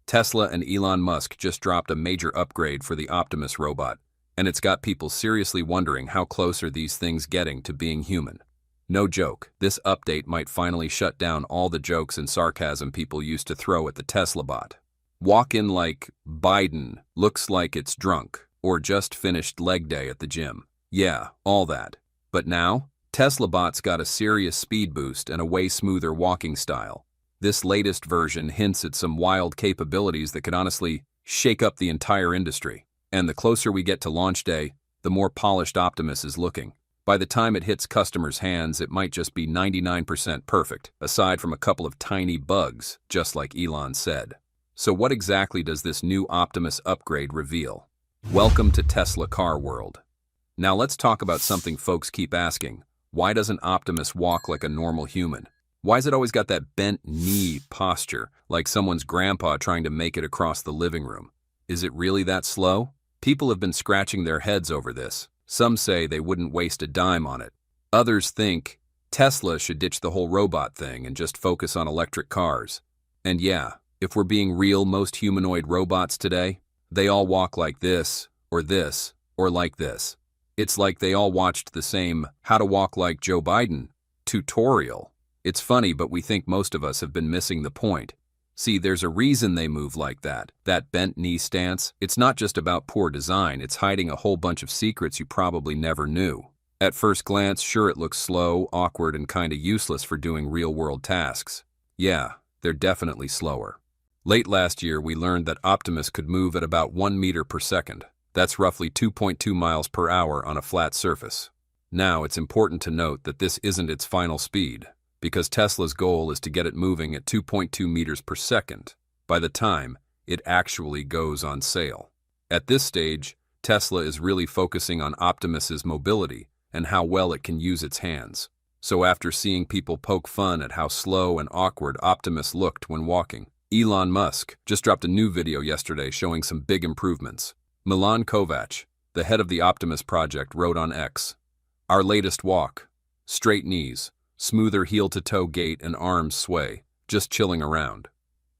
Tesla and Elon Musk just dropped a major upgrade for the Optimus robot, and it's got people seriously wondering how close are these things getting to being human. No joke, this update might finally shut down all the jokes and sarcasm people used to throw at the Tesla bot. Walkin like Biden looks like it's drunk, or just finished leg day at the gym. Yeah, all that. But now, Tesla bot's got a serious speed boost and a way smoother walking style. This latest version hints at some wild capabilities that could honestly shake up the entire industry. And the closer we get to launch day, the more polished Optimus is looking. By the time it hits customers' hands, it might just be 99% perfect, aside from a couple of tiny bugs, just like Elon said. So what exactly does this new Optimus upgrade reveal? Welcome to Tesla Car World. Now let's talk about something folks keep asking. Why doesn't Optimus walk like a normal human? Why's it always got that bent knee posture, like someone's grandpa trying to make it across the living room? Is it really that slow? People have been scratching their heads over this. Some say they wouldn't waste a dime on it. Others think Tesla should ditch the whole robot thing and just focus on electric cars. And yeah, if we're being real, most humanoid robots today, they all walk like this, or like this. It's like they all watched the same How to Walk Like Joe Biden tutorial. It's funny, but we think most of us have been missing the point. See, there's a reason they move like that bent knee stance. It's not just about poor design, it's hiding a whole bunch of secrets you probably never knew. At first glance, sure, it looks slow, awkward, and kinda useless for doing real-world tasks. Yeah, they're definitely slower. Late last year, we learned that Optimus could move at about 1 meter per second. That's roughly 2.2 miles per hour on a flat surface. Now, it's important to note that this isn't its final speed, because Tesla's goal is to get it moving at 2.2 meters per second by the time it actually goes on sale. At this stage, Tesla is really focusing on Optimus's mobility and how well it can use its hands. So after seeing people poke fun at how slow and awkward Optimus looked when walking, Elon Musk just dropped a new video yesterday showing some big improvements. Milan Kovac, the head of the Optimus project, wrote on X, "Our latest walk. Straight knees, smoother heel-to-toe gait and arms sway, just chilling around.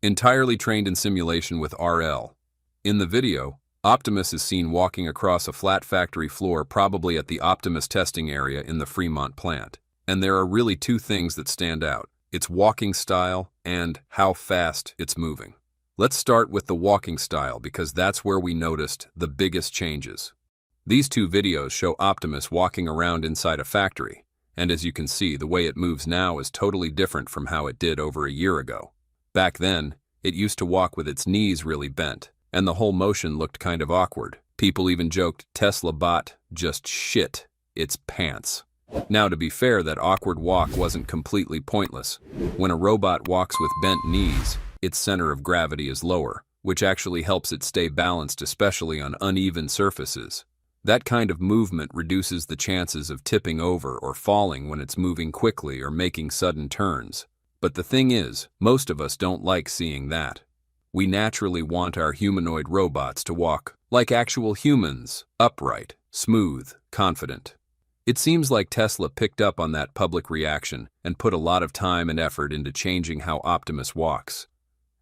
Entirely trained in simulation with RL." In the video, Optimus is seen walking across a flat factory floor, probably at the Optimus testing area in the Fremont plant. And there are really two things that stand out: its walking style and how fast it's moving. Let's start with the walking style because that's where we noticed the biggest changes. These two videos show Optimus walking around inside a factory. And as you can see, the way it moves now is totally different from how it did over a year ago. Back then, it used to walk with its knees really bent, and the whole motion looked kind of awkward. People even joked Tesla bot just shit its pants. Now, to be fair, that awkward walk wasn't completely pointless. When a robot walks with bent knees, its center of gravity is lower, which actually helps it stay balanced, especially on uneven surfaces. That kind of movement reduces the chances of tipping over or falling when it's moving quickly or making sudden turns. But the thing is, most of us don't like seeing that. We naturally want our humanoid robots to walk like actual humans, upright, smooth, confident. It seems like Tesla picked up on that public reaction and put a lot of time and effort into changing how Optimus walks.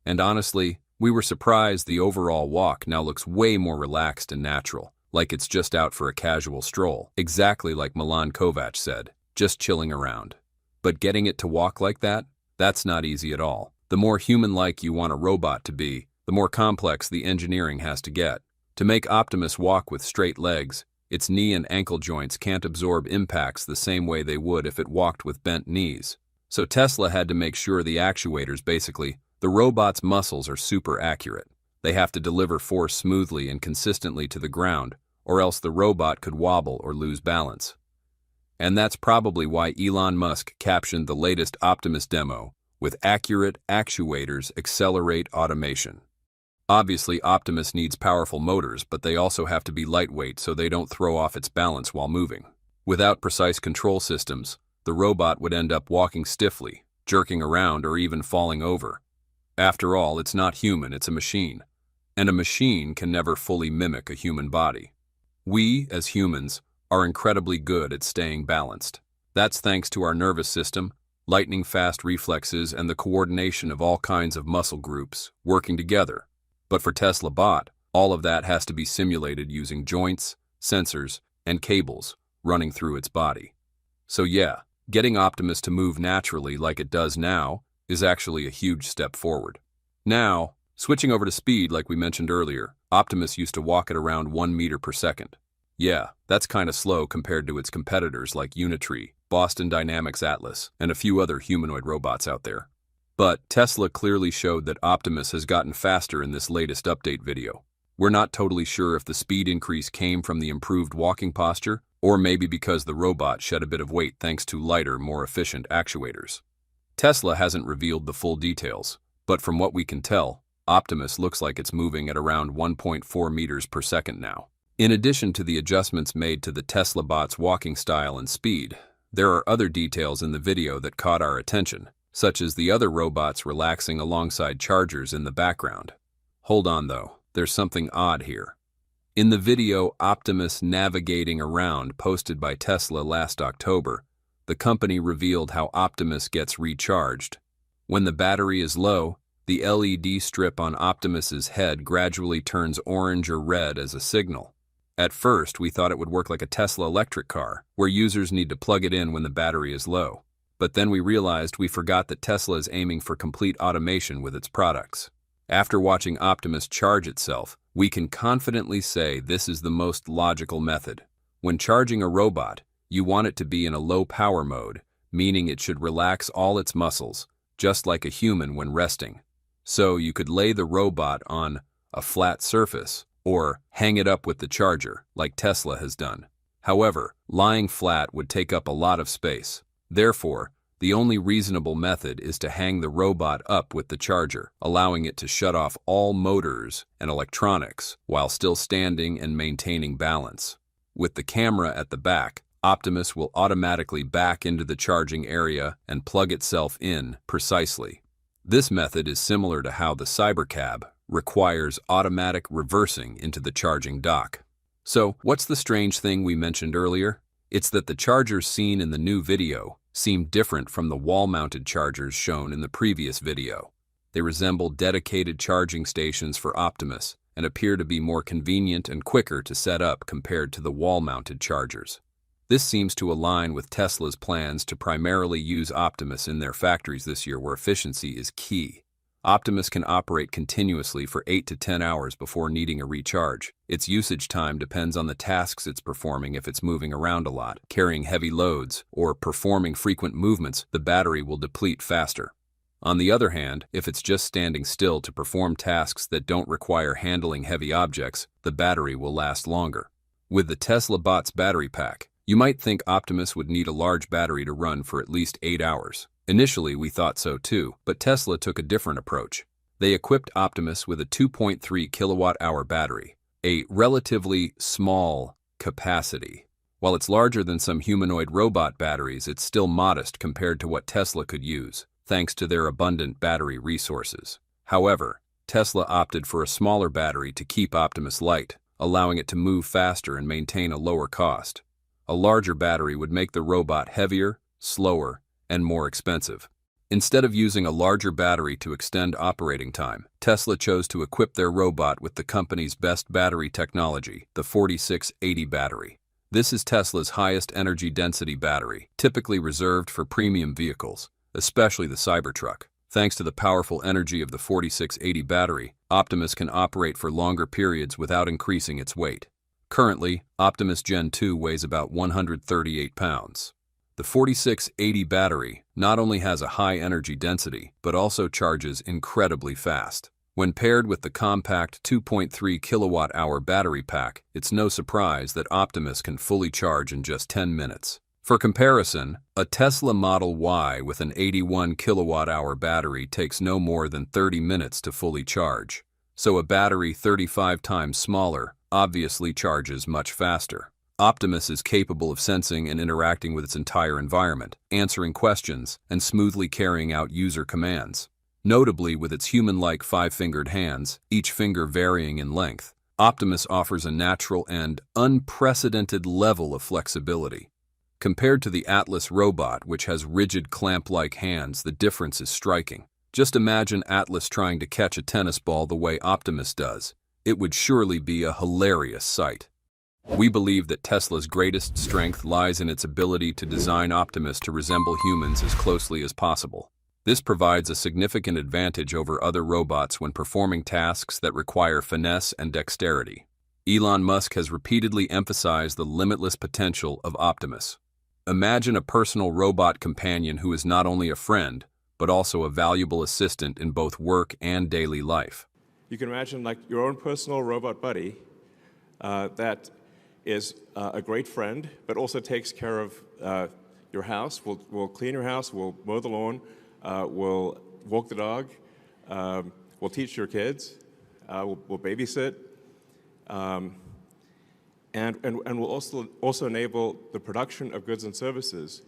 And honestly, we were surprised the overall walk now looks way more relaxed and natural. Like it's just out for a casual stroll, exactly like Milan Kovac said, just chilling around. But getting it to walk like that, that's not easy at all. The more human-like you want a robot to be, the more complex the engineering has to get. To make Optimus walk with straight legs, its knee and ankle joints can't absorb impacts the same way they would if it walked with bent knees. So Tesla had to make sure the actuators, basically, the robot's muscles, are super accurate. They have to deliver force smoothly and consistently to the ground, or else the robot could wobble or lose balance. And that's probably why Elon Musk captioned the latest Optimus demo with "Accurate actuators accelerate automation." Obviously, Optimus needs powerful motors, but they also have to be lightweight so they don't throw off its balance while moving. Without precise control systems, the robot would end up walking stiffly, jerking around, or even falling over. After all, it's not human, it's a machine. And a machine can never fully mimic a human body. We, as humans, are incredibly good at staying balanced. That's thanks to our nervous system, lightning-fast reflexes, and the coordination of all kinds of muscle groups working together. But for Tesla Bot, all of that has to be simulated using joints, sensors, and cables running through its body. So yeah, getting Optimus to move naturally like it does now is actually a huge step forward. Now, switching over to speed like we mentioned earlier, Optimus used to walk at around 1 meter per second. Yeah, that's kind of slow compared to its competitors like Unitree, Boston Dynamics Atlas, and a few other humanoid robots out there. But Tesla clearly showed that Optimus has gotten faster in this latest update video. We're not totally sure if the speed increase came from the improved walking posture, or maybe because the robot shed a bit of weight thanks to lighter, more efficient actuators. Tesla hasn't revealed the full details, but from what we can tell, Optimus looks like it's moving at around 1.4 meters per second now. In addition to the adjustments made to the Tesla Bot's walking style and speed, there are other details in the video that caught our attention, such as the other robots relaxing alongside chargers in the background. Hold on though, there's something odd here. In the video Optimus Navigating Around posted by Tesla last October, the company revealed how Optimus gets recharged. When the battery is low, the LED strip on Optimus's head gradually turns orange or red as a signal. At first, we thought it would work like a Tesla electric car, where users need to plug it in when the battery is low. But then we realized we forgot that Tesla is aiming for complete automation with its products. After watching Optimus charge itself, we can confidently say this is the most logical method. When charging a robot, you want it to be in a low power mode, meaning it should relax all its muscles, just like a human when resting. So you could lay the robot on a flat surface, or hang it up with the charger, like Tesla has done. However, lying flat would take up a lot of space. Therefore, the only reasonable method is to hang the robot up with the charger, allowing it to shut off all motors and electronics while still standing and maintaining balance. With the camera at the back, Optimus will automatically back into the charging area and plug itself in precisely. This method is similar to how the Cybercab requires automatic reversing into the charging dock. So, what's the strange thing we mentioned earlier? It's that the chargers seen in the new video seem different from the wall-mounted chargers shown in the previous video. They resemble dedicated charging stations for Optimus and appear to be more convenient and quicker to set up compared to the wall-mounted chargers. This seems to align with Tesla's plans to primarily use Optimus in their factories this year where efficiency is key. Optimus can operate continuously for 8 to 10 hours before needing a recharge. Its usage time depends on the tasks it's performing. If it's moving around a lot, carrying heavy loads, or performing frequent movements, the battery will deplete faster. On the other hand, if it's just standing still to perform tasks that don't require handling heavy objects, the battery will last longer. With the Tesla Bot's battery pack, you might think Optimus would need a large battery to run for at least 8 hours. Initially, we thought so too, but Tesla took a different approach. They equipped Optimus with a 2.3 kilowatt-hour battery, a relatively small capacity. While it's larger than some humanoid robot batteries, it's still modest compared to what Tesla could use, thanks to their abundant battery resources. However, Tesla opted for a smaller battery to keep Optimus light, allowing it to move faster and maintain a lower cost. A larger battery would make the robot heavier, slower, and more expensive. Instead of using a larger battery to extend operating time, Tesla chose to equip their robot with the company's best battery technology, the 4680 battery. This is Tesla's highest energy density battery, typically reserved for premium vehicles, especially the Cybertruck. Thanks to the powerful energy of the 4680 battery, Optimus can operate for longer periods without increasing its weight. Currently, Optimus Gen 2 weighs about 138 pounds. The 4680 battery not only has a high energy density, but also charges incredibly fast. When paired with the compact 2.3 kilowatt-hour battery pack, it's no surprise that Optimus can fully charge in just 10 minutes. For comparison, a Tesla Model Y with an 81 kilowatt-hour battery takes no more than 30 minutes to fully charge. So a battery 35 times smaller obviously charges much faster. Optimus is capable of sensing and interacting with its entire environment, answering questions, and smoothly carrying out user commands. Notably, with its human-like 5-fingered hands, each finger varying in length, Optimus offers a natural and unprecedented level of flexibility. Compared to the Atlas robot, which has rigid clamp-like hands, the difference is striking. Just imagine Atlas trying to catch a tennis ball the way Optimus does. It would surely be a hilarious sight. We believe that Tesla's greatest strength lies in its ability to design Optimus to resemble humans as closely as possible. This provides a significant advantage over other robots when performing tasks that require finesse and dexterity. Elon Musk has repeatedly emphasized the limitless potential of Optimus. Imagine a personal robot companion who is not only a friend, but also a valuable assistant in both work and daily life. You can imagine like your own personal robot buddy that is a great friend, but also takes care of your house. We'll clean your house, we'll mow the lawn, we'll walk the dog, we'll teach your kids, we'll babysit, and we'll also enable the production of goods and services.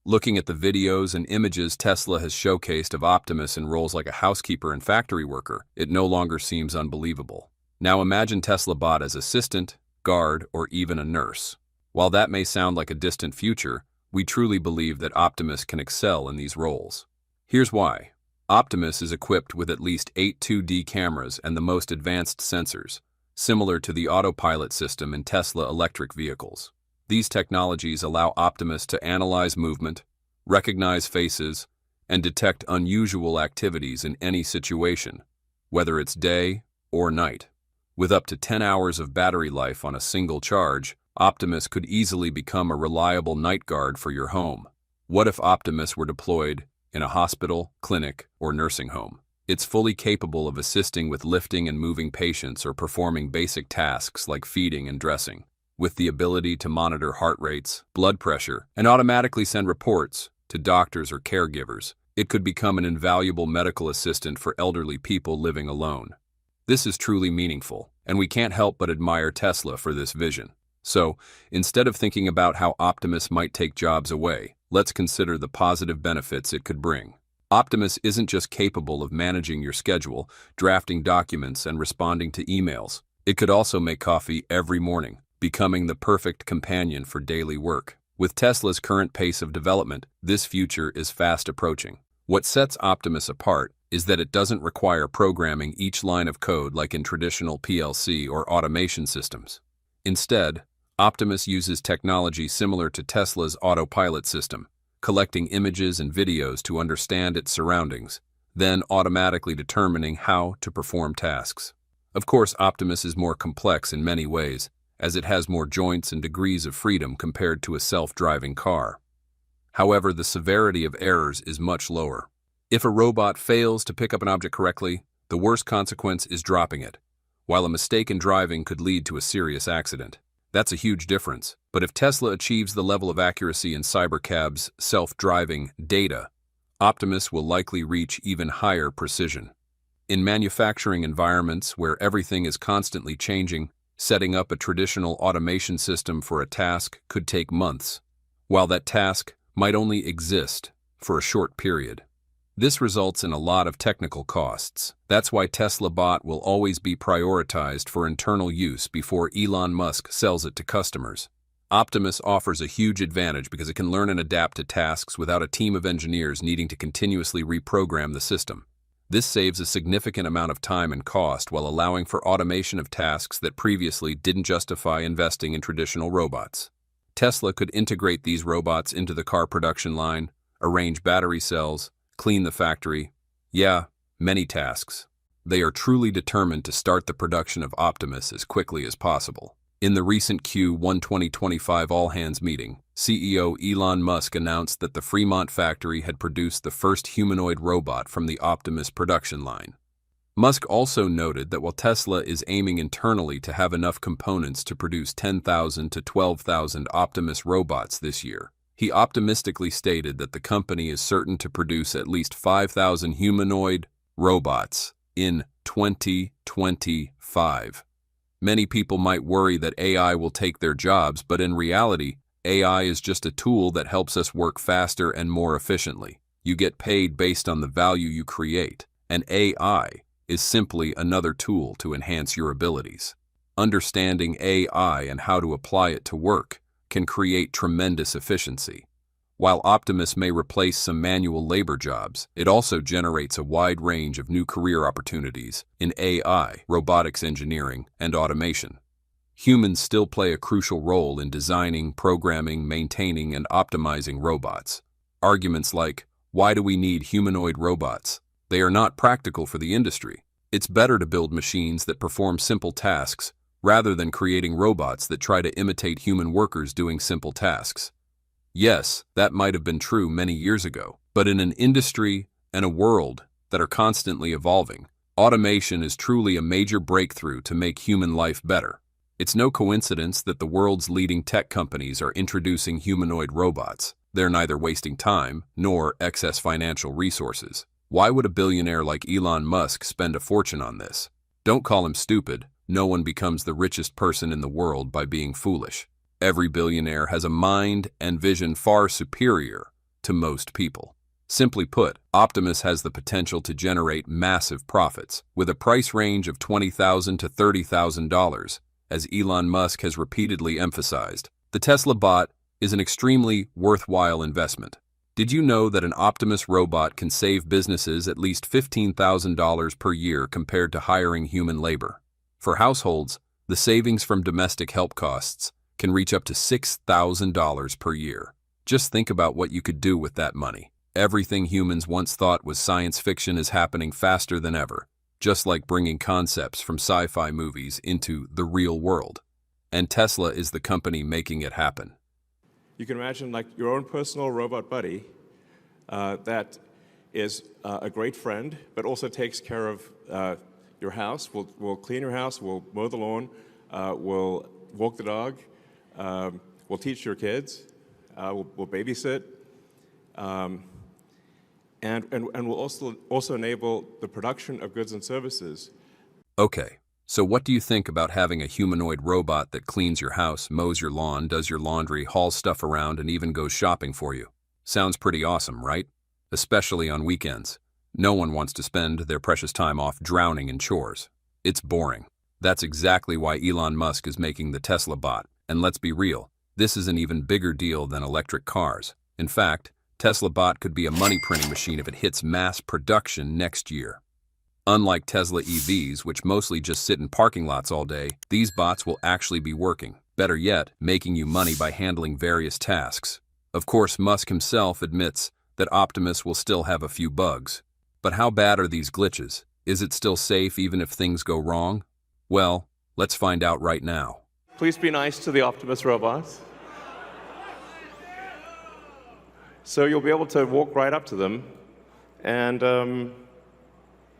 Looking at the videos and images Tesla has showcased of Optimus in roles like a housekeeper and factory worker, it no longer seems unbelievable. Now imagine Tesla bot as assistant, guard, or even a nurse. While that may sound like a distant future, we truly believe that Optimus can excel in these roles. Here's why. Optimus is equipped with at least 8 2D cameras and the most advanced sensors, similar to the autopilot system in Tesla electric vehicles. These technologies allow Optimus to analyze movement, recognize faces, and detect unusual activities in any situation, whether it's day or night. With up to 10 hours of battery life on a single charge, Optimus could easily become a reliable night guard for your home. What if Optimus were deployed in a hospital, clinic, or nursing home? It's fully capable of assisting with lifting and moving patients or performing basic tasks like feeding and dressing. With the ability to monitor heart rates, blood pressure, and automatically send reports to doctors or caregivers, it could become an invaluable medical assistant for elderly people living alone. This is truly meaningful, and we can't help but admire Tesla for this vision. So, instead of thinking about how Optimus might take jobs away, let's consider the positive benefits it could bring. Optimus isn't just capable of managing your schedule, drafting documents, and responding to emails. It could also make coffee every morning, becoming the perfect companion for daily work. With Tesla's current pace of development, this future is fast approaching. What sets Optimus apart is that it doesn't require programming each line of code like in traditional PLC or automation systems. Instead, Optimus uses technology similar to Tesla's autopilot system, collecting images and videos to understand its surroundings, then automatically determining how to perform tasks. Of course, Optimus is more complex in many ways, as it has more joints and degrees of freedom compared to a self-driving car. However, the severity of errors is much lower. If a robot fails to pick up an object correctly, the worst consequence is dropping it, while a mistake in driving could lead to a serious accident. That's a huge difference, but if Tesla achieves the level of accuracy in Cybercab's self-driving data, Optimus will likely reach even higher precision. In manufacturing environments where everything is constantly changing, setting up a traditional automation system for a task could take months, while that task might only exist for a short period. This results in a lot of technical costs. That's why Tesla Bot will always be prioritized for internal use before Elon Musk sells it to customers. Optimus offers a huge advantage because it can learn and adapt to tasks without a team of engineers needing to continuously reprogram the system. This saves a significant amount of time and cost while allowing for automation of tasks that previously didn't justify investing in traditional robots. Tesla could integrate these robots into the car production line, arrange battery cells, clean the factory. Yeah, many tasks. They are truly determined to start the production of Optimus as quickly as possible. In the recent Q1 2025 all-hands meeting, CEO Elon Musk announced that the Fremont factory had produced the first humanoid robot from the Optimus production line. Musk also noted that while Tesla is aiming internally to have enough components to produce 10,000 to 12,000 Optimus robots this year, he optimistically stated that the company is certain to produce at least 5,000 humanoid robots in 2025. Many people might worry that AI will take their jobs, but in reality, AI is just a tool that helps us work faster and more efficiently. You get paid based on the value you create, and AI is simply another tool to enhance your abilities. Understanding AI and how to apply it to work can create tremendous efficiency. While Optimus may replace some manual labor jobs, it also generates a wide range of new career opportunities in AI, robotics engineering, and automation. Humans still play a crucial role in designing, programming, maintaining, and optimizing robots. Arguments like, why do we need humanoid robots? They are not practical for the industry. It's better to build machines that perform simple tasks, rather than creating robots that try to imitate human workers doing simple tasks. Yes, that might have been true many years ago, but in an industry and a world that are constantly evolving, automation is truly a major breakthrough to make human life better. It's no coincidence that the world's leading tech companies are introducing humanoid robots. They're neither wasting time nor excess financial resources. Why would a billionaire like Elon Musk spend a fortune on this? Don't call him stupid. No one becomes the richest person in the world by being foolish. Every billionaire has a mind and vision far superior to most people. Simply put, Optimus has the potential to generate massive profits, with a price range of $20,000 to $30,000, as Elon Musk has repeatedly emphasized. The Tesla bot is an extremely worthwhile investment. Did you know that an Optimus robot can save businesses at least $15,000 per year compared to hiring human labor? For households, the savings from domestic help costs can reach up to $6,000 per year. Just think about what you could do with that money. Everything humans once thought was science fiction is happening faster than ever, just like bringing concepts from sci-fi movies into the real world. And Tesla is the company making it happen. You can imagine like your own personal robot buddy that is a great friend, but also takes care of your house. We'll clean your house, we'll mow the lawn, we'll walk the dog, we'll teach your kids, we'll babysit, and we'll also enable the production of goods and services. Okay, so what do you think about having a humanoid robot that cleans your house, mows your lawn, does your laundry, hauls stuff around, and even goes shopping for you? Sounds pretty awesome, right? Especially on weekends. No one wants to spend their precious time off drowning in chores. It's boring. That's exactly why Elon Musk is making the Tesla bot. And let's be real, this is an even bigger deal than electric cars. In fact, Tesla bot could be a money printing machine if it hits mass production next year. Unlike Tesla EVs, which mostly just sit in parking lots all day, these bots will actually be working. Better yet, making you money by handling various tasks. Of course, Musk himself admits that Optimus will still have a few bugs. But how bad are these glitches? Is it still safe even if things go wrong? Well, let's find out right now. Please be nice to the Optimus robots. So you'll be able to walk right up to them, and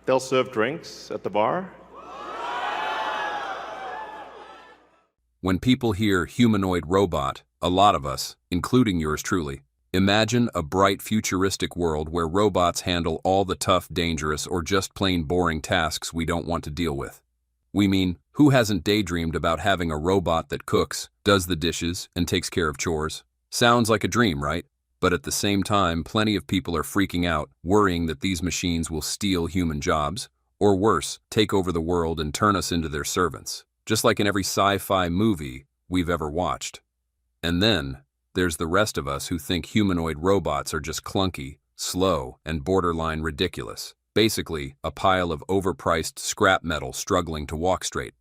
they'll serve drinks at the bar. When people hear humanoid robot, a lot of us, including yours truly, imagine a bright futuristic world where robots handle all the tough, dangerous, or just plain boring tasks we don't want to deal with. We mean, who hasn't daydreamed about having a robot that cooks, does the dishes, and takes care of chores? Sounds like a dream, right? But at the same time, plenty of people are freaking out, worrying that these machines will steal human jobs, or worse, take over the world and turn us into their servants, just like in every sci-fi movie we've ever watched. And then, there's the rest of us who think humanoid robots are just clunky, slow, and borderline ridiculous. Basically, a pile of overpriced scrap metal struggling to walk straight.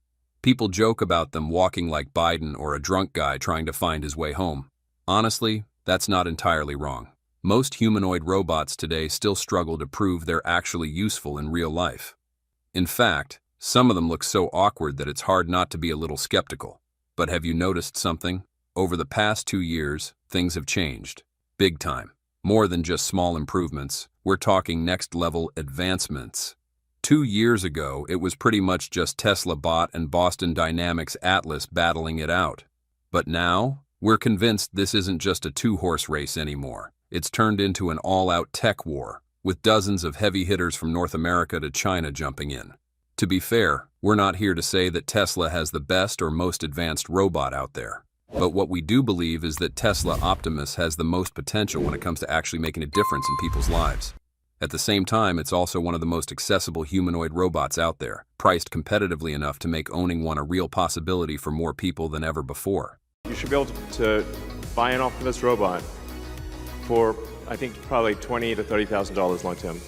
People joke about them walking like Biden or a drunk guy trying to find his way home. Honestly, that's not entirely wrong. Most humanoid robots today still struggle to prove they're actually useful in real life. In fact, some of them look so awkward that it's hard not to be a little skeptical. But have you noticed something? Over the past 2 years, things have changed. Big time. More than just small improvements, we're talking next-level advancements. 2 years ago, it was pretty much just Tesla bot and Boston Dynamics Atlas battling it out. But now, we're convinced this isn't just a two-horse race anymore. It's turned into an all-out tech war, with dozens of heavy hitters from North America to China jumping in. To be fair, we're not here to say that Tesla has the best or most advanced robot out there. But what we do believe is that Tesla Optimus has the most potential when it comes to actually making a difference in people's lives. At the same time, it's also one of the most accessible humanoid robots out there, priced competitively enough to make owning one a real possibility for more people than ever before. You should be able to buy an Optimus robot for, I think, probably $20,000 to $30,000 long term.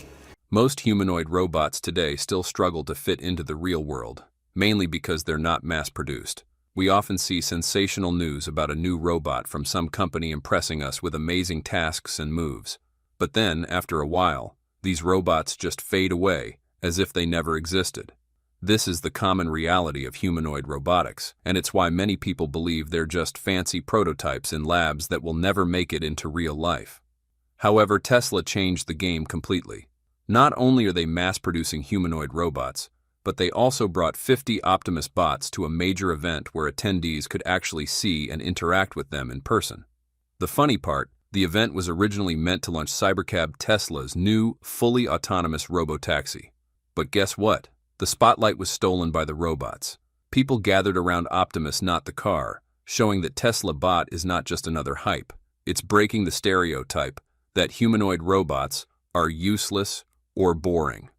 Most humanoid robots today still struggle to fit into the real world, mainly because they're not mass-produced. We often see sensational news about a new robot from some company impressing us with amazing tasks and moves. But then, after a while, these robots just fade away, as if they never existed. This is the common reality of humanoid robotics, and it's why many people believe they're just fancy prototypes in labs that will never make it into real life. However, Tesla changed the game completely. Not only are they mass-producing humanoid robots, but they also brought 50 Optimus bots to a major event where attendees could actually see and interact with them in person. The funny part, the event was originally meant to launch Cybercab Tesla's new, fully autonomous robotaxi. But guess what? The spotlight was stolen by the robots. People gathered around Optimus, not the car, showing that Tesla Bot is not just another hype. It's breaking the stereotype that humanoid robots are useless or boring.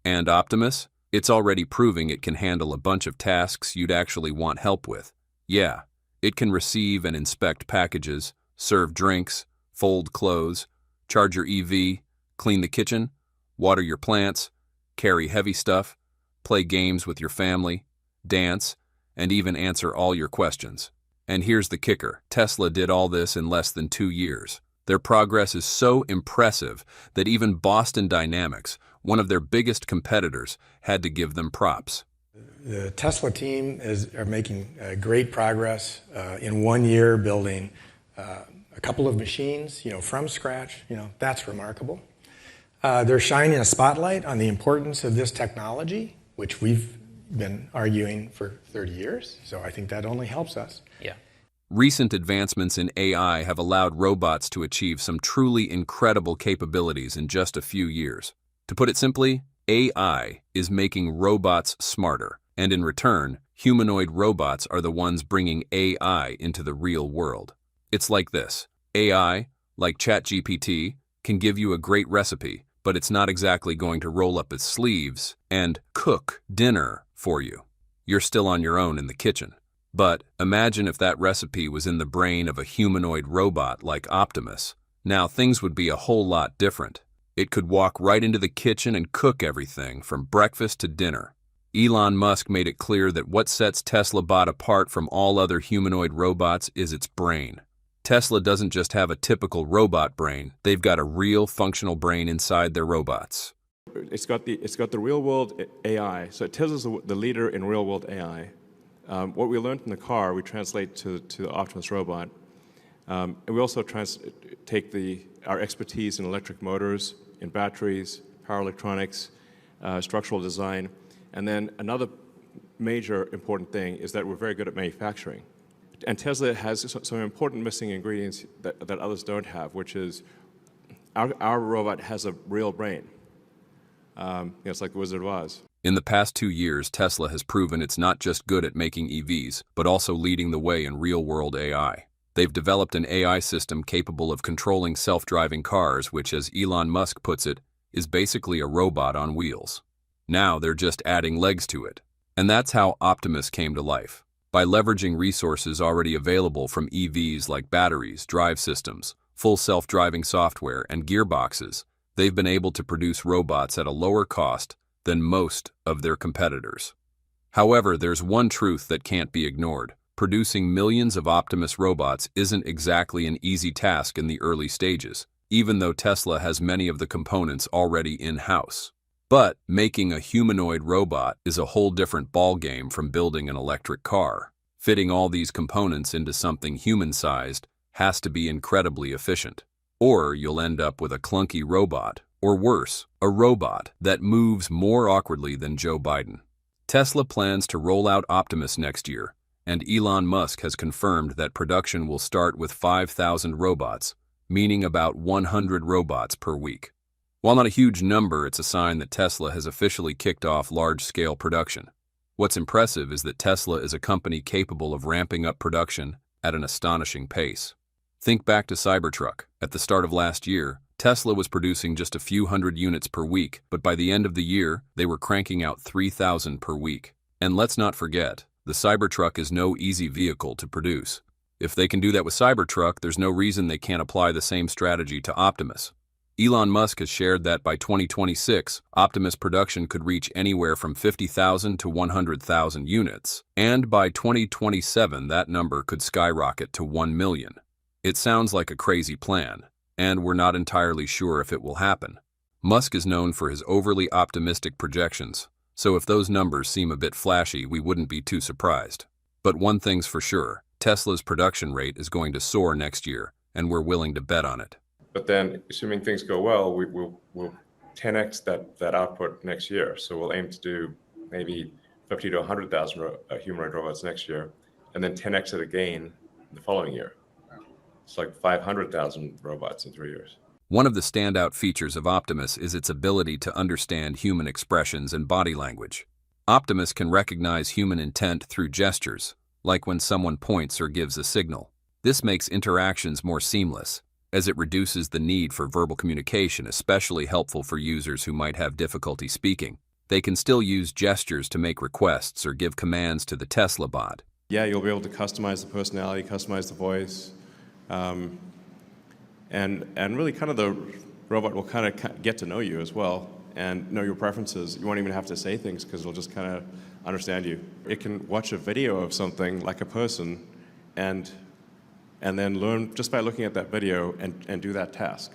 And Optimus? It's already proving it can handle a bunch of tasks you'd actually want help with. Yeah, it can receive and inspect packages, serve drinks, fold clothes, charge your EV, clean the kitchen, water your plants, carry heavy stuff, play games with your family, dance, and even answer all your questions. And here's the kicker, Tesla did all this in less than 2 years. Their progress is so impressive that even Boston Dynamics, one of their biggest competitors, had to give them props. The Tesla team are making great progress in 1 year, building a couple of machines, from scratch. That's remarkable. They're shining a spotlight on the importance of this technology, which we've been arguing for 30 years. So I think that only helps us. Yeah. Recent advancements in AI have allowed robots to achieve some truly incredible capabilities in just a few years. To put it simply, AI is making robots smarter, and in return, humanoid robots are the ones bringing AI into the real world. It's like this. AI, like ChatGPT, can give you a great recipe, but it's not exactly going to roll up its sleeves and cook dinner for you. You're still on your own in the kitchen. But imagine if that recipe was in the brain of a humanoid robot like Optimus. Now things would be a whole lot different. It could walk right into the kitchen and cook everything from breakfast to dinner. Elon Musk made it clear that what sets Tesla Bot apart from all other humanoid robots is its brain. Tesla doesn't just have a typical robot brain, they've got a real functional brain inside their robots. It's got the real-world AI, so Tesla's the leader in real-world AI. What we learned in the car, we translate to the Optimus robot. And we also take our expertise in electric motors, in batteries, power electronics, structural design. And then another major important thing is that we're very good at manufacturing. And Tesla has some important missing ingredients that others don't have, which is our robot has a real brain. It's like the Wizard of Oz. In the past 2 years, Tesla has proven it's not just good at making EVs, but also leading the way in real-world AI. They've developed an AI system capable of controlling self-driving cars, which, as Elon Musk puts it, is basically a robot on wheels. Now they're just adding legs to it. And that's how Optimus came to life. By leveraging resources already available from EVs like batteries, drive systems, full self-driving software, and gearboxes, they've been able to produce robots at a lower cost than most of their competitors. However, there's one truth that can't be ignored. Producing millions of Optimus robots isn't exactly an easy task in the early stages, even though Tesla has many of the components already in-house. But making a humanoid robot is a whole different ballgame from building an electric car. Fitting all these components into something human-sized has to be incredibly efficient. Or you'll end up with a clunky robot, or worse, a robot that moves more awkwardly than Joe Biden. Tesla plans to roll out Optimus next year, and Elon Musk has confirmed that production will start with 5,000 robots, meaning about 100 robots per week. While not a huge number, it's a sign that Tesla has officially kicked off large-scale production. What's impressive is that Tesla is a company capable of ramping up production at an astonishing pace. Think back to Cybertruck. At the start of last year, Tesla was producing just a few hundred units per week, but by the end of the year, they were cranking out 3,000 per week. And let's not forget, the Cybertruck is no easy vehicle to produce. If they can do that with Cybertruck, there's no reason they can't apply the same strategy to Optimus. Elon Musk has shared that by 2026, Optimus production could reach anywhere from 50,000 to 100,000 units, and by 2027 that number could skyrocket to 1 million. It sounds like a crazy plan, and we're not entirely sure if it will happen. Musk is known for his overly optimistic projections, so if those numbers seem a bit flashy, we wouldn't be too surprised. But one thing's for sure, Tesla's production rate is going to soar next year, and we're willing to bet on it. But then, assuming things go well, we'll 10x that output next year. So we'll aim to do maybe 50 to 100,000 humanoid robots next year, and then 10x it again the following year. It's like 500,000 robots in 3 years. One of the standout features of Optimus is its ability to understand human expressions and body language. Optimus can recognize human intent through gestures, like when someone points or gives a signal. This makes interactions more seamless, as it reduces the need for verbal communication, especially helpful for users who might have difficulty speaking. They can still use gestures to make requests or give commands to the Tesla bot. Yeah, you'll be able to customize the personality, customize the voice, and really kind of the robot will kind of get to know you as well and know your preferences. You won't even have to say things because it'll just kind of understand you. It can watch a video of something like a person and then learn just by looking at that video and do that task.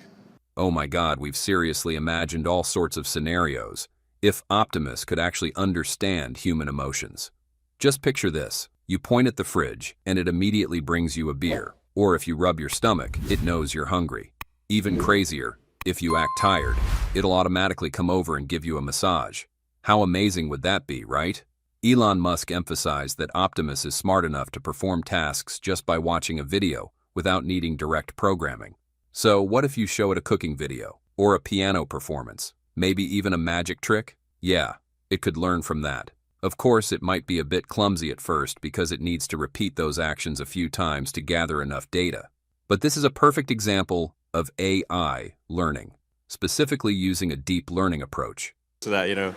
Oh my God, we've seriously imagined all sorts of scenarios if Optimus could actually understand human emotions. Just picture this. You point at the fridge and it immediately brings you a beer. Or if you rub your stomach, it knows you're hungry. Even crazier, if you act tired, it'll automatically come over and give you a massage. How amazing would that be, right? Elon Musk emphasized that Optimus is smart enough to perform tasks just by watching a video without needing direct programming. So what if you show it a cooking video, or a piano performance, maybe even a magic trick? Yeah, it could learn from that. Of course, it might be a bit clumsy at first because it needs to repeat those actions a few times to gather enough data. But this is a perfect example of AI learning, specifically using a deep learning approach. So that,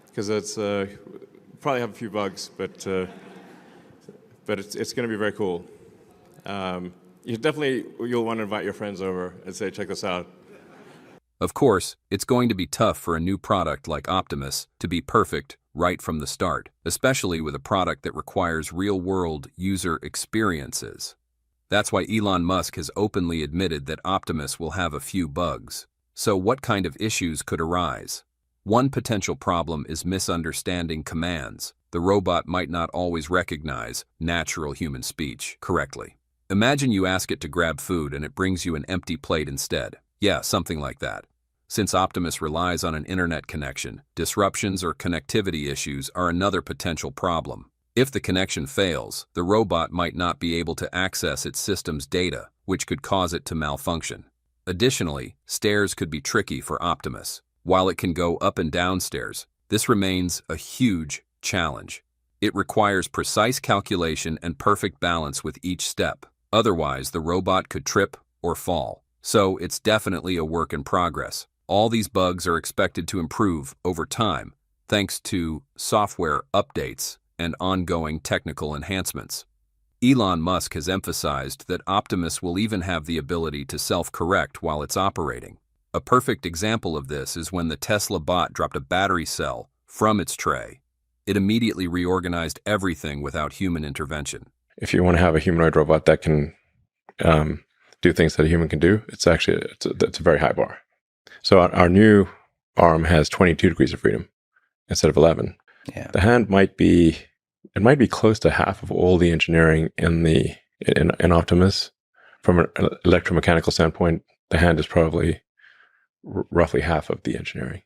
because it's probably have a few bugs, but it's going to be very cool. You'll want to invite your friends over and say, check this out. Of course, it's going to be tough for a new product like Optimus to be perfect right from the start, especially with a product that requires real-world user experiences. That's why Elon Musk has openly admitted that Optimus will have a few bugs. So what kind of issues could arise? One potential problem is misunderstanding commands. The robot might not always recognize natural human speech correctly. Imagine you ask it to grab food and it brings you an empty plate instead. Yeah, something like that. Since Optimus relies on an internet connection, disruptions or connectivity issues are another potential problem. If the connection fails, the robot might not be able to access its system's data, which could cause it to malfunction. Additionally, stairs could be tricky for Optimus. While it can go up and down stairs, this remains a huge challenge. It requires precise calculation and perfect balance with each step. Otherwise, the robot could trip or fall. So it's definitely a work in progress. All these bugs are expected to improve over time, thanks to software updates and ongoing technical enhancements. Elon Musk has emphasized that Optimus will even have the ability to self-correct while it's operating. A perfect example of this is when the Tesla bot dropped a battery cell from its tray. It immediately reorganized everything without human intervention. If you want to have a humanoid robot that can do things that a human can do, it's a very high bar. So our new arm has 22 degrees of freedom instead of 11. Yeah. The hand might be close to half of all the engineering in Optimus. From an electromechanical standpoint, the hand is probably roughly half of the engineering.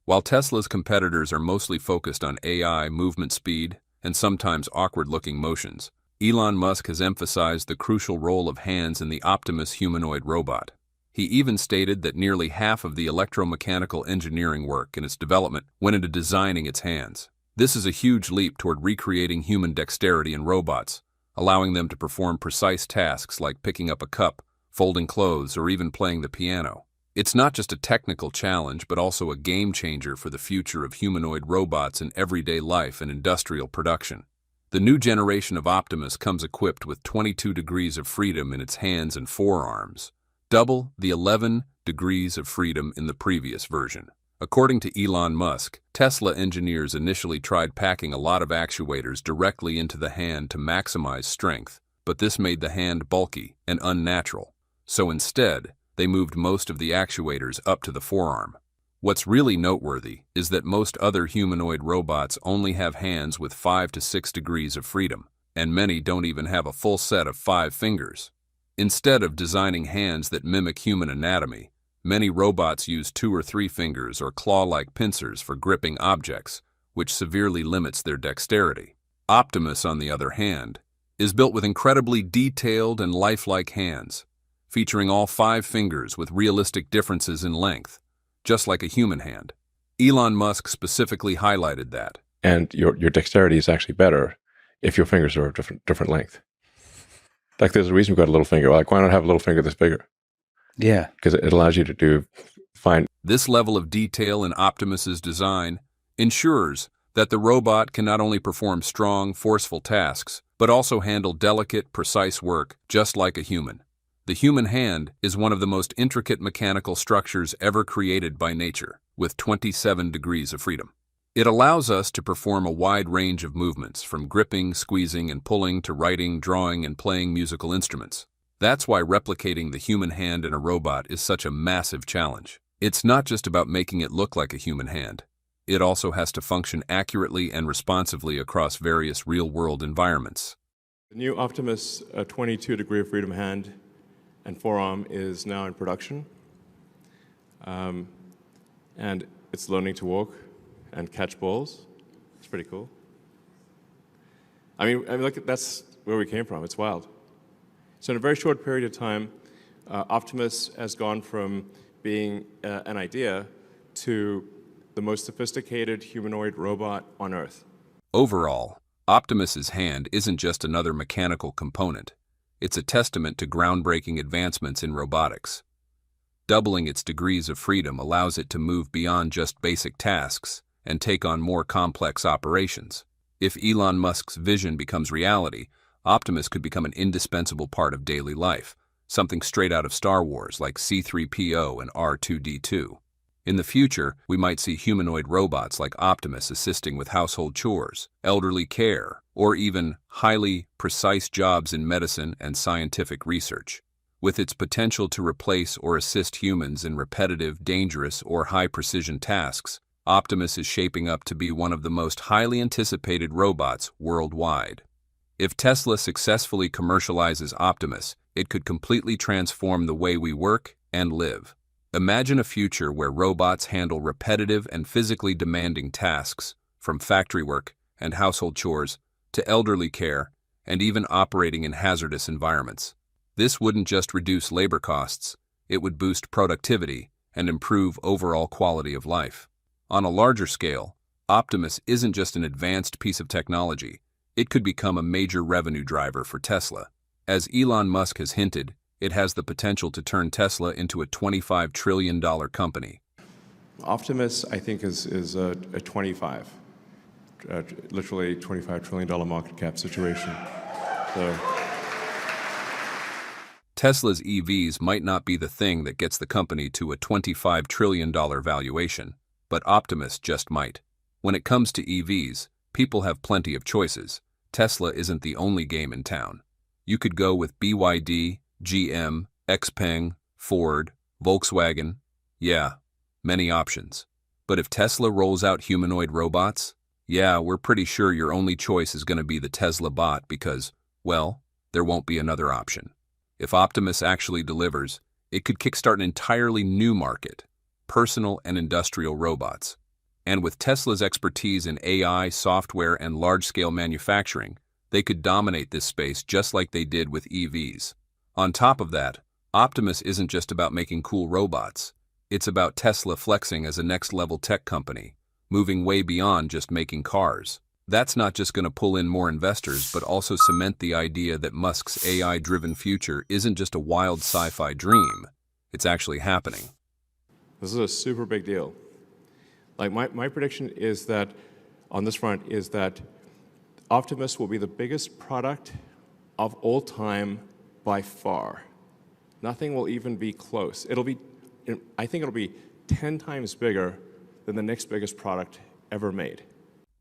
While Tesla's competitors are mostly focused on AI, movement speed, and sometimes awkward-looking motions, Elon Musk has emphasized the crucial role of hands in the Optimus humanoid robot. He even stated that nearly half of the electromechanical engineering work in its development went into designing its hands. This is a huge leap toward recreating human dexterity in robots, allowing them to perform precise tasks like picking up a cup, folding clothes, or even playing the piano. It's not just a technical challenge, but also a game changer for the future of humanoid robots in everyday life and industrial production. The new generation of Optimus comes equipped with 22 degrees of freedom in its hands and forearms, double the 11 degrees of freedom in the previous version. According to Elon Musk, Tesla engineers initially tried packing a lot of actuators directly into the hand to maximize strength, but this made the hand bulky and unnatural. So instead, they moved most of the actuators up to the forearm. What's really noteworthy is that most other humanoid robots only have hands with 5 to 6 degrees of freedom, and many don't even have a full set of 5 fingers. Instead of designing hands that mimic human anatomy, many robots use 2 or 3 fingers or claw-like pincers for gripping objects, which severely limits their dexterity. Optimus, on the other hand, is built with incredibly detailed and lifelike hands, featuring all 5 fingers with realistic differences in length, just like a human hand. Elon Musk specifically highlighted that. And your dexterity is actually better if your fingers are of different length. Like, there's a reason we've got a little finger. Like, why not have a little finger that's bigger? Yeah. Because it allows you to do fine. This level of detail in Optimus's design ensures that the robot can not only perform strong, forceful tasks, but also handle delicate, precise work, just like a human. The human hand is one of the most intricate mechanical structures ever created by nature, with 27 degrees of freedom. It allows us to perform a wide range of movements, from gripping, squeezing, and pulling to writing, drawing, and playing musical instruments. That's why replicating the human hand in a robot is such a massive challenge. It's not just about making it look like a human hand. It also has to function accurately and responsively across various real-world environments. The new Optimus 22 degree of freedom hand and forearm is now in production. And it's learning to walk and catch balls. It's pretty cool. I mean, look, that's where we came from. It's wild. So in a very short period of time, Optimus has gone from being an idea to the most sophisticated humanoid robot on Earth. Overall, Optimus's hand isn't just another mechanical component. It's a testament to groundbreaking advancements in robotics. Doubling its degrees of freedom allows it to move beyond just basic tasks and take on more complex operations. If Elon Musk's vision becomes reality, Optimus could become an indispensable part of daily life, something straight out of Star Wars like C-3PO and R2-D2. In the future, we might see humanoid robots like Optimus assisting with household chores, elderly care, or even highly precise jobs in medicine and scientific research. With its potential to replace or assist humans in repetitive, dangerous, or high-precision tasks, Optimus is shaping up to be one of the most highly anticipated robots worldwide. If Tesla successfully commercializes Optimus, it could completely transform the way we work and live. Imagine a future where robots handle repetitive and physically demanding tasks, from factory work and household chores to elderly care and even operating in hazardous environments. This wouldn't just reduce labor costs, it would boost productivity and improve overall quality of life. On a larger scale, Optimus isn't just an advanced piece of technology. It could become a major revenue driver for Tesla. As Elon Musk has hinted, it has the potential to turn Tesla into a $25 trillion company. Optimus, I think, is a literally $25 trillion market cap situation. So Tesla's EVs might not be the thing that gets the company to a $25 trillion valuation, but Optimus just might. When it comes to EVs, people have plenty of choices. Tesla isn't the only game in town. You could go with BYD, GM, XPeng, Ford, Volkswagen. Yeah, many options. But if Tesla rolls out humanoid robots, yeah, we're pretty sure your only choice is going to be the Tesla bot because, well, there won't be another option. If Optimus actually delivers, it could kickstart an entirely new market, personal and industrial robots. And with Tesla's expertise in AI, software, and large-scale manufacturing, they could dominate this space just like they did with EVs. On top of that, Optimus isn't just about making cool robots. It's about Tesla flexing as a next-level tech company, moving way beyond just making cars. That's not just going to pull in more investors, but also cement the idea that Musk's AI-driven future isn't just a wild sci-fi dream. It's actually happening. this is a super big deal. Like my prediction is that on this front is that Optimus will be the biggest product of all time by far. Nothing will even be close. I think it'll be 10 times bigger than the next biggest product ever made.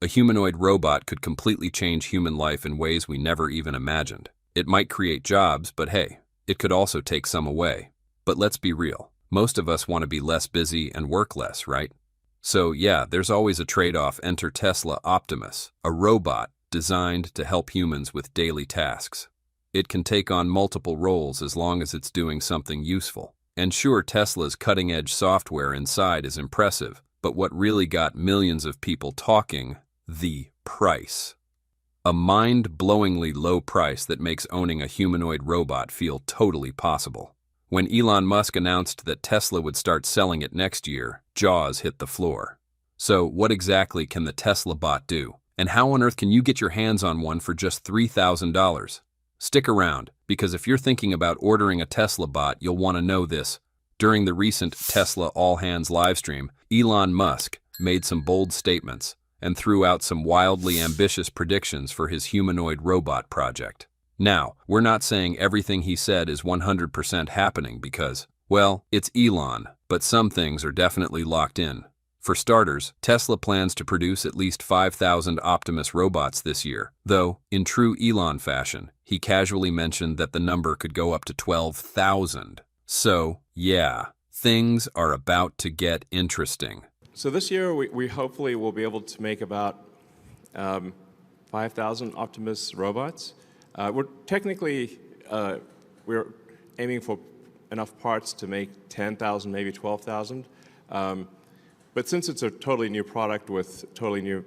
A humanoid robot could completely change human life in ways we never even imagined. It might create jobs, but hey, it could also take some away. But let's be real. Most of us want to be less busy and work less, right? So yeah, there's always a trade-off. Enter Tesla Optimus, a robot designed to help humans with daily tasks. It can take on multiple roles as long as it's doing something useful. And sure, Tesla's cutting-edge software inside is impressive, but what really got millions of people talking, the price. A mind-blowingly low price that makes owning a humanoid robot feel totally possible. When Elon Musk announced that Tesla would start selling it next year, jaws hit the floor. So what exactly can the Tesla bot do? And how on earth can you get your hands on one for just $3,000? Stick around, because if you're thinking about ordering a Tesla bot, you'll want to know this. During the recent Tesla All Hands livestream, Elon Musk made some bold statements and threw out some wildly ambitious predictions for his humanoid robot project. Now, we're not saying everything he said is 100% happening because, well, it's Elon, but some things are definitely locked in. For starters, Tesla plans to produce at least 5,000 Optimus robots this year, though, in true Elon fashion, he casually mentioned that the number could go up to 12,000. So, yeah, things are about to get interesting. So this year, we hopefully will be able to make about 5,000 Optimus robots. We're aiming for enough parts to make 10,000, maybe 12,000. But since it's a totally new product with totally new,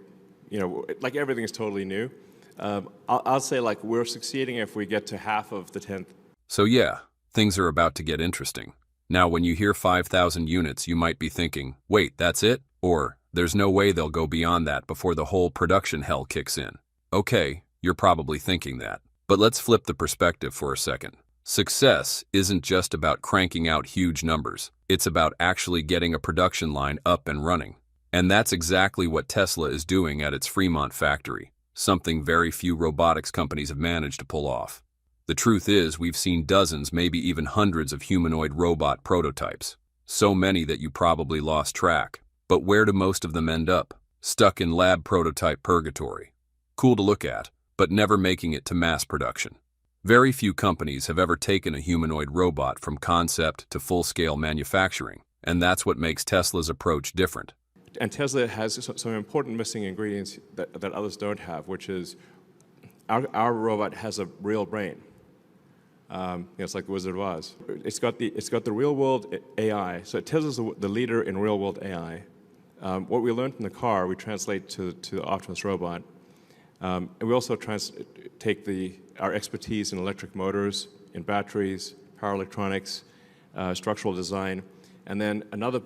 like everything is totally new, I'll say like we're succeeding if we get to half of the 10th. So yeah, things are about to get interesting. Now, when you hear 5,000 units, you might be thinking, wait, that's it? Or, there's no way they'll go beyond that before the whole production hell kicks in. Okay, you're probably thinking that. But let's flip the perspective for a second. Success isn't just about cranking out huge numbers. It's about actually getting a production line up and running. And that's exactly what Tesla is doing at its Fremont factory, something very few robotics companies have managed to pull off. The truth is, we've seen dozens, maybe even hundreds of humanoid robot prototypes. So many that you probably lost track. But where do most of them end up? Stuck in lab prototype purgatory. Cool to look at, but never making it to mass production. Very few companies have ever taken a humanoid robot from concept to full-scale manufacturing, and that's what makes Tesla's approach different. And Tesla has some important missing ingredients that others don't have, which is our robot has a real brain. It's like the Wizard of Oz. It's got the real-world AI. So Tesla's the leader in real-world AI. What we learned in the car, we translate to the Optimus robot. And we also take our expertise in electric motors, in batteries, power electronics, structural design, and then another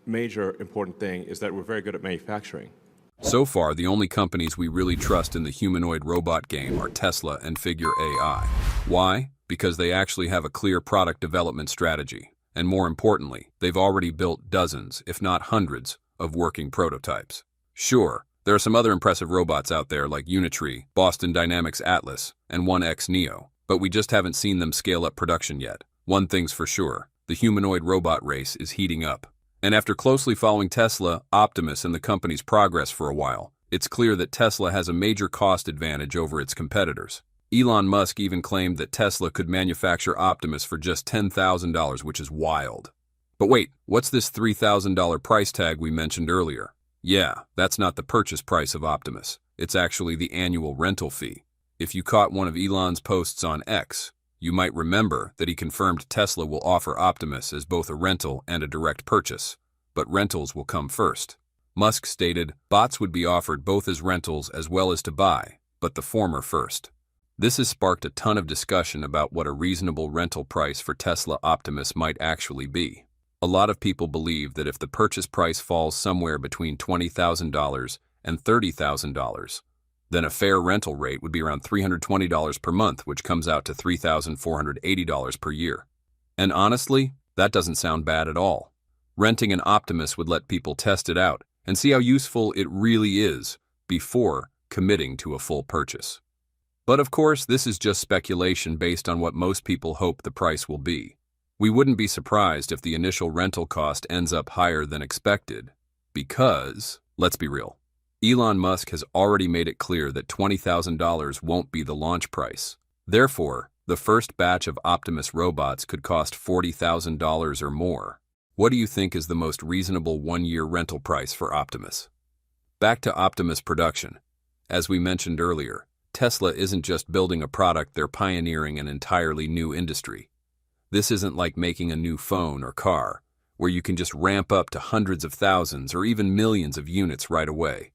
major important thing is that we're very good at manufacturing. So far, the only companies we really trust in the humanoid robot game are Tesla and Figure AI. Why? Because they actually have a clear product development strategy. And more importantly, they've already built dozens, if not hundreds, of working prototypes. Sure, there are some other impressive robots out there like Unitree, Boston Dynamics Atlas, and 1X Neo, but we just haven't seen them scale up production yet. One thing's for sure, the humanoid robot race is heating up. And after closely following Tesla, Optimus, and the company's progress for a while, it's clear that Tesla has a major cost advantage over its competitors. Elon Musk even claimed that Tesla could manufacture Optimus for just $10,000, which is wild. But wait, what's this $3,000 price tag we mentioned earlier? Yeah, that's not the purchase price of Optimus. It's actually the annual rental fee. If you caught one of Elon's posts on X, you might remember that he confirmed Tesla will offer Optimus as both a rental and a direct purchase, but rentals will come first. Musk stated bots would be offered both as rentals as well as to buy, but the former first. This has sparked a ton of discussion about what a reasonable rental price for Tesla Optimus might actually be. A lot of people believe that if the purchase price falls somewhere between $20,000 and $30,000, then a fair rental rate would be around $320 per month, which comes out to $3,480 per year. And honestly, that doesn't sound bad at all. Renting an Optimus would let people test it out and see how useful it really is before committing to a full purchase. But of course, this is just speculation based on what most people hope the price will be. We wouldn't be surprised if the initial rental cost ends up higher than expected, because, let's be real, Elon Musk has already made it clear that $20,000 won't be the launch price. Therefore, the first batch of Optimus robots could cost $40,000 or more. What do you think is the most reasonable one-year rental price for Optimus? Back to Optimus production. As we mentioned earlier, Tesla isn't just building a product, they're pioneering an entirely new industry. This isn't like making a new phone or car, where you can just ramp up to hundreds of thousands or even millions of units right away.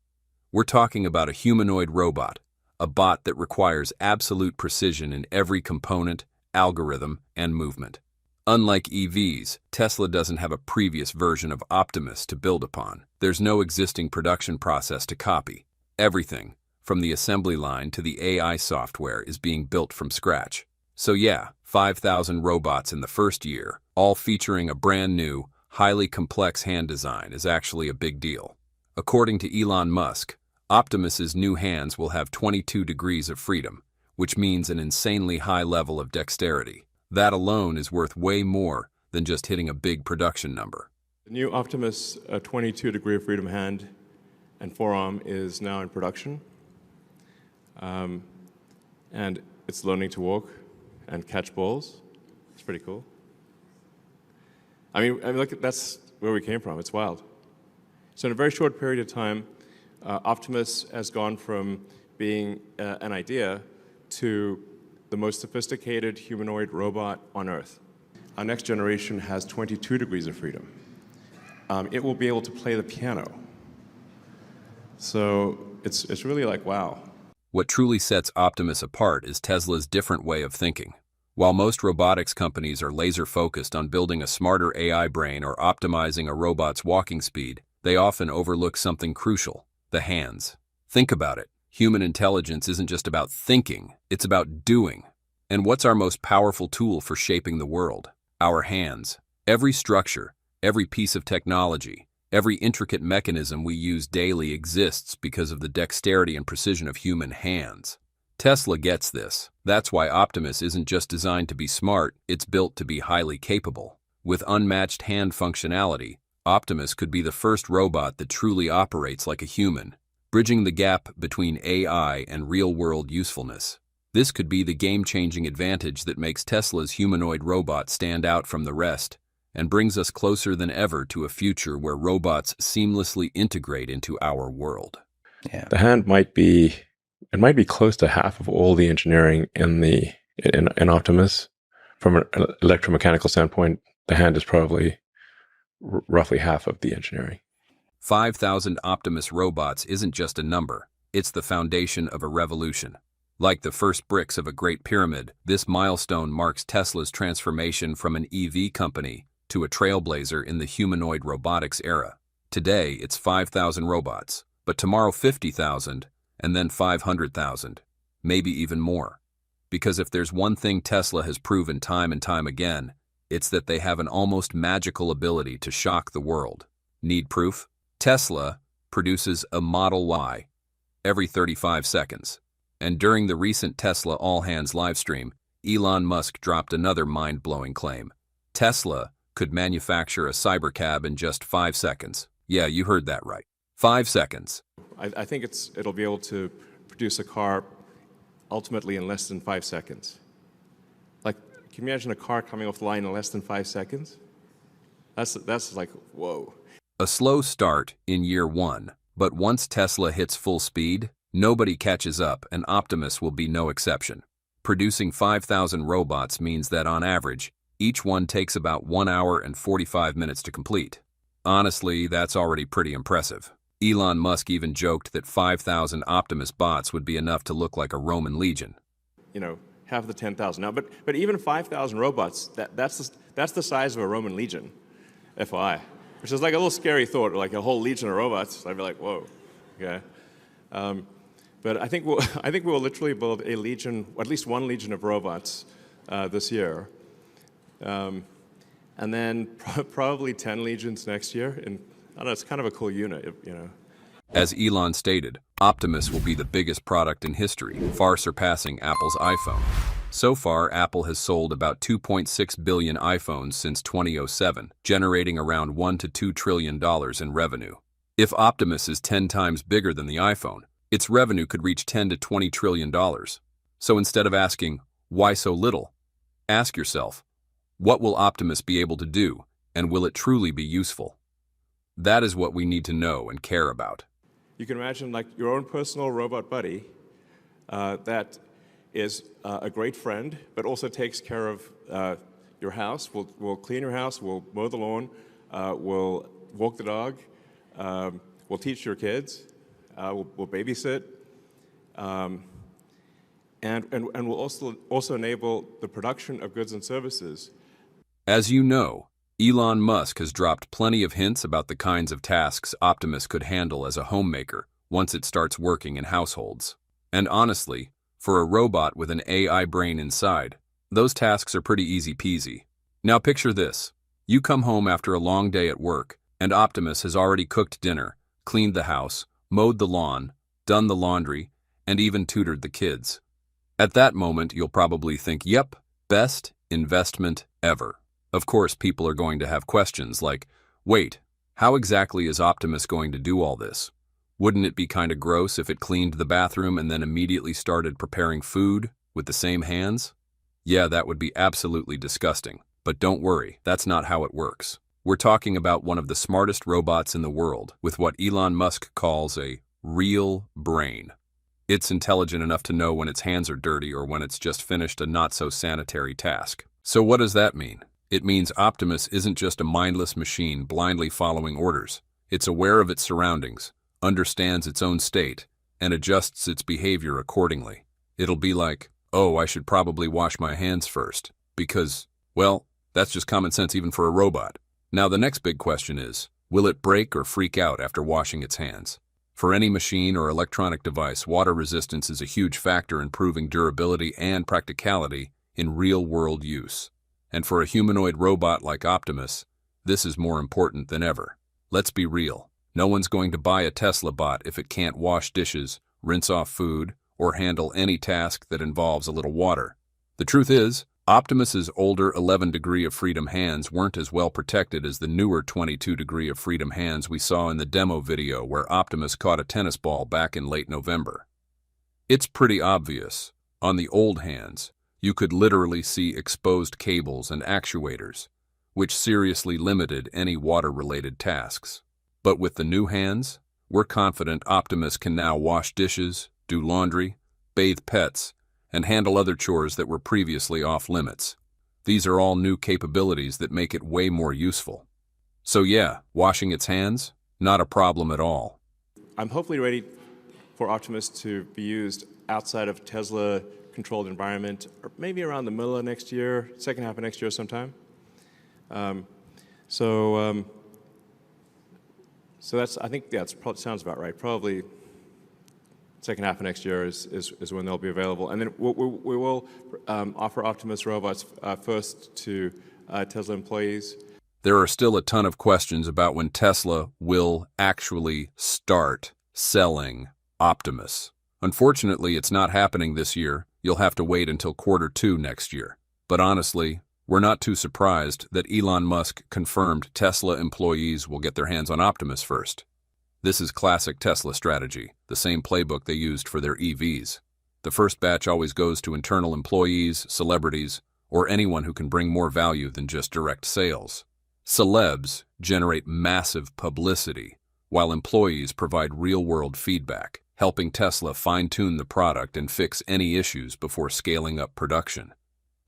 We're talking about a humanoid robot, a bot that requires absolute precision in every component, algorithm, and movement. Unlike EVs, Tesla doesn't have a previous version of Optimus to build upon. There's no existing production process to copy. Everything, from the assembly line to the AI software, is being built from scratch. So yeah, 5,000 robots in the first year, all featuring a brand new, highly complex hand design, is actually a big deal. According to Elon Musk, Optimus's new hands will have 22 degrees of freedom, which means an insanely high level of dexterity. That alone is worth way more than just hitting a big production number. The new Optimus 22 degree of freedom hand and forearm is now in production. And it's learning to walk and catch balls. It's pretty cool. I mean, look, that's where we came from. It's wild. So in a very short period of time, Optimus has gone from being an idea to the most sophisticated humanoid robot on Earth. Our next generation has 22 degrees of freedom. It will be able to play the piano. So it's really like, wow. What truly sets Optimus apart is Tesla's different way of thinking. While most robotics companies are laser-focused on building a smarter AI brain or optimizing a robot's walking speed, they often overlook something crucial: the hands. Think about it. Human intelligence isn't just about thinking, it's about doing. And what's our most powerful tool for shaping the world? Our hands. Every structure, every piece of technology, every intricate mechanism we use daily exists because of the dexterity and precision of human hands. Tesla gets this. That's why Optimus isn't just designed to be smart, it's built to be highly capable. With unmatched hand functionality, Optimus could be the first robot that truly operates like a human, bridging the gap between AI and real-world usefulness. This could be the game-changing advantage that makes Tesla's humanoid robot stand out from the rest and brings us closer than ever to a future where robots seamlessly integrate into our world. Yeah. The hand might be close to half of all the engineering in Optimus. From an electromechanical standpoint, the hand is probably roughly half of the engineering. 5,000 Optimus robots isn't just a number, it's the foundation of a revolution. Like the first bricks of a great pyramid, this milestone marks Tesla's transformation from an EV company to a trailblazer in the humanoid robotics era. Today, it's 5,000 robots, but tomorrow 50,000, and then 500,000, maybe even more. Because if there's one thing Tesla has proven time and time again, it's that they have an almost magical ability to shock the world. Need proof? Tesla produces a Model Y every 35 seconds. And during the recent Tesla all-hands livestream, Elon Musk dropped another mind-blowing claim. Tesla could manufacture a cybercab in just 5 seconds. Yeah, you heard that right. 5 seconds. I think it'll be able to produce a car ultimately in less than 5 seconds. Like, can you imagine a car coming off the line in less than 5 seconds? That's like, whoa. A slow start in year one, but once Tesla hits full speed, nobody catches up, and Optimus will be no exception. Producing 5,000 robots means that on average, each one takes about 1 hour and 45 minutes to complete. Honestly, that's already pretty impressive. Elon Musk even joked that 5,000 Optimus bots would be enough to look like a Roman legion. You know, half the 10,000 now, but even 5,000 robots, that's the size of a Roman legion, FYI. Which is like a little scary thought, like a whole legion of robots. I'd be like, whoa, okay. But I think we'll literally build a legion, at least one legion of robots this year, and then probably 10 legions next year. And I don't know, it's kind of a cool unit, you know. As Elon stated, Optimus will be the biggest product in history, far surpassing Apple's iPhone. So far, Apple has sold about 2.6 billion iPhones since 2007, generating around $1 to $2 trillion in revenue. If Optimus is 10 times bigger than the iPhone, its revenue could reach $10 to $20 trillion. So instead of asking, why so little? Ask yourself, what will Optimus be able to do, and will it truly be useful? That is what we need to know and care about. You can imagine like your own personal robot buddy that is a great friend, but also takes care of your house. We'll clean your house, we'll mow the lawn, we'll walk the dog, we'll teach your kids, we'll babysit, and we'll also enable the production of goods and services. As you know, Elon Musk has dropped plenty of hints about the kinds of tasks Optimus could handle as a homemaker once it starts working in households. And honestly, for a robot with an AI brain inside, those tasks are pretty easy peasy. Now picture this. You come home after a long day at work, and Optimus has already cooked dinner, cleaned the house, mowed the lawn, done the laundry, and even tutored the kids. At that moment, you'll probably think, yep, best investment ever. Of course, people are going to have questions like, wait, how exactly is Optimus going to do all this? Wouldn't it be kind of gross if it cleaned the bathroom and then immediately started preparing food with the same hands? Yeah, that would be absolutely disgusting. But don't worry, that's not how it works. We're talking about one of the smartest robots in the world with what Elon Musk calls a real brain. It's intelligent enough to know when its hands are dirty or when it's just finished a not-so-sanitary task. So what does that mean? It means Optimus isn't just a mindless machine blindly following orders. It's aware of its surroundings, understands its own state, and adjusts its behavior accordingly. It'll be like, oh, I should probably wash my hands first, because, well, that's just common sense even for a robot. Now the next big question is, will it break or freak out after washing its hands? For any machine or electronic device, water resistance is a huge factor in proving durability and practicality in real-world use. And for a humanoid robot like Optimus, this is more important than ever. Let's be real. No one's going to buy a Tesla bot if it can't wash dishes, rinse off food, or handle any task that involves a little water. The truth is, Optimus's older 11 degree of freedom hands weren't as well protected as the newer 22 degree of freedom hands we saw in the demo video where Optimus caught a tennis ball back in late November. It's pretty obvious. On the old hands, you could literally see exposed cables and actuators, which seriously limited any water-related tasks. But with the new hands, we're confident Optimus can now wash dishes, do laundry, bathe pets, and handle other chores that were previously off limits. These are all new capabilities that make it way more useful. So yeah, washing its hands, not a problem at all. I'm hopefully ready for Optimus to be used outside of Tesla-controlled environment, or maybe around the middle of next year, second half of next year sometime. So that's, I think, yeah, sounds about right. Probably second half of next year is when they'll be available. And then we will offer Optimus robots first to Tesla employees. There are still a ton of questions about when Tesla will actually start selling Optimus. Unfortunately, it's not happening this year. You'll have to wait until Q2 next year. But honestly, we're not too surprised that Elon Musk confirmed Tesla employees will get their hands on Optimus first. This is classic Tesla strategy, the same playbook they used for their EVs. The first batch always goes to internal employees, celebrities, or anyone who can bring more value than just direct sales. Celebs generate massive publicity, while employees provide real-world feedback, helping Tesla fine-tune the product and fix any issues before scaling up production.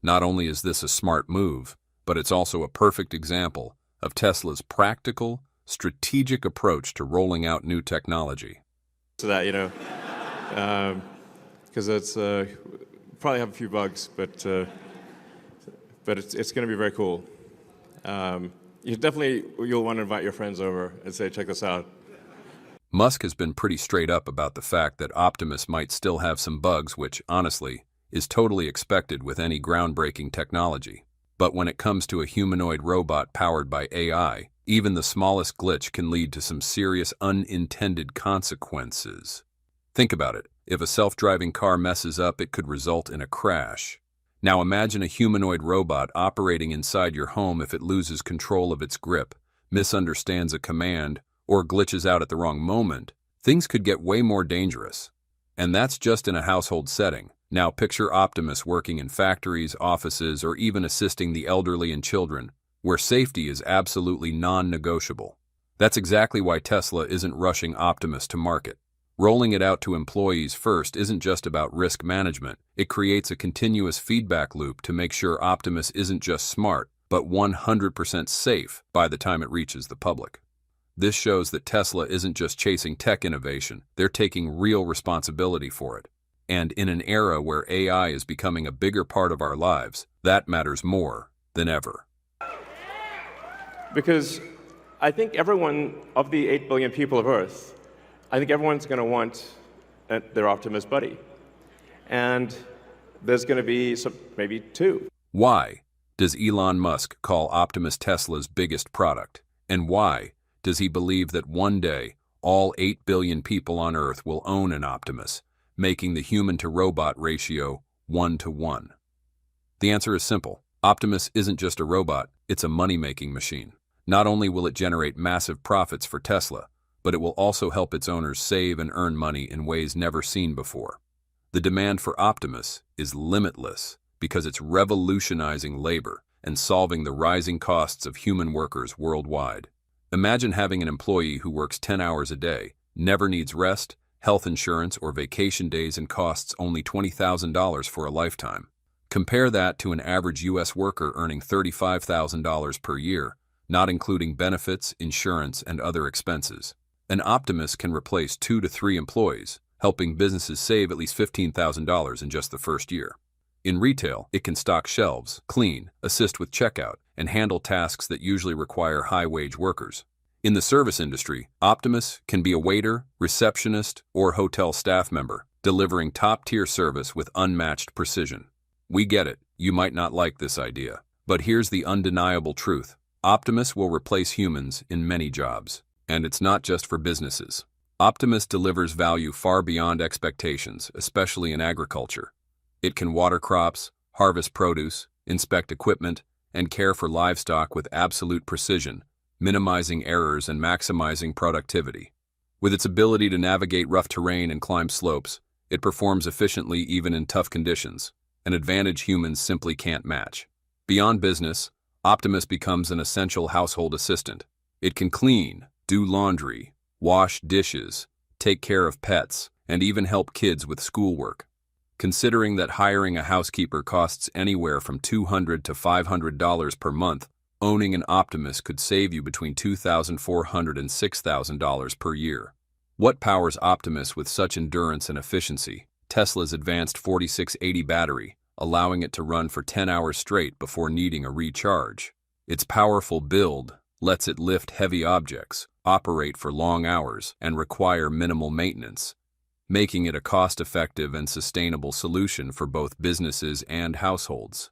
Not only is this a smart move, but it's also a perfect example of Tesla's practical, strategic approach to rolling out new technology. So that, because it's probably have a few bugs, but it's going to be very cool. You'll want to invite your friends over and say, check this out. Musk has been pretty straight up about the fact that Optimus might still have some bugs, which, honestly, is totally expected with any groundbreaking technology. But when it comes to a humanoid robot powered by AI, even the smallest glitch can lead to some serious unintended consequences. Think about it. If a self-driving car messes up, it could result in a crash. Now imagine a humanoid robot operating inside your home. If it loses control of its grip, misunderstands a command, or glitches out at the wrong moment, things could get way more dangerous. And that's just in a household setting. Now picture Optimus working in factories, offices, or even assisting the elderly and children, where safety is absolutely non-negotiable. That's exactly why Tesla isn't rushing Optimus to market. Rolling it out to employees first isn't just about risk management. It creates a continuous feedback loop to make sure Optimus isn't just smart, but 100% safe by the time it reaches the public. This shows that Tesla isn't just chasing tech innovation, they're taking real responsibility for it. And in an era where AI is becoming a bigger part of our lives, that matters more than ever. Because I think everyone of the 8 billion people of Earth, I think everyone's going to want their Optimus buddy. And there's going to be maybe 2. Why does Elon Musk call Optimus Tesla's biggest product? And why does he believe that one day all 8 billion people on Earth will own an Optimus, making the human-to-robot ratio 1-to-1? The answer is simple. Optimus isn't just a robot, it's a money-making machine. Not only will it generate massive profits for Tesla, but it will also help its owners save and earn money in ways never seen before. The demand for Optimus is limitless because it's revolutionizing labor and solving the rising costs of human workers worldwide. Imagine having an employee who works 10 hours a day, never needs rest, health insurance, or vacation days, and costs only $20,000 for a lifetime. Compare that to an average U.S. worker earning $35,000 per year, not including benefits, insurance, and other expenses. An Optimus can replace 2 to 3 employees, helping businesses save at least $15,000 in just the first year. In retail, it can stock shelves, clean, assist with checkout, and handle tasks that usually require high-wage workers. In the service industry, Optimus can be a waiter, receptionist, or hotel staff member, delivering top-tier service with unmatched precision. We get it, you might not like this idea. But here's the undeniable truth. Optimus will replace humans in many jobs. And it's not just for businesses. Optimus delivers value far beyond expectations, especially in agriculture. It can water crops, harvest produce, inspect equipment, and care for livestock with absolute precision, minimizing errors and maximizing productivity. With its ability to navigate rough terrain and climb slopes, it performs efficiently even in tough conditions, an advantage humans simply can't match. Beyond business, Optimus becomes an essential household assistant. It can clean, do laundry, wash dishes, take care of pets, and even help kids with schoolwork. Considering that hiring a housekeeper costs anywhere from $200 to $500 per month, owning an Optimus could save you between $2,400 and $6,000 per year. What powers Optimus with such endurance and efficiency? Tesla's advanced 4680 battery, allowing it to run for 10 hours straight before needing a recharge. Its powerful build lets it lift heavy objects, operate for long hours, and require minimal maintenance, making it a cost-effective and sustainable solution for both businesses and households.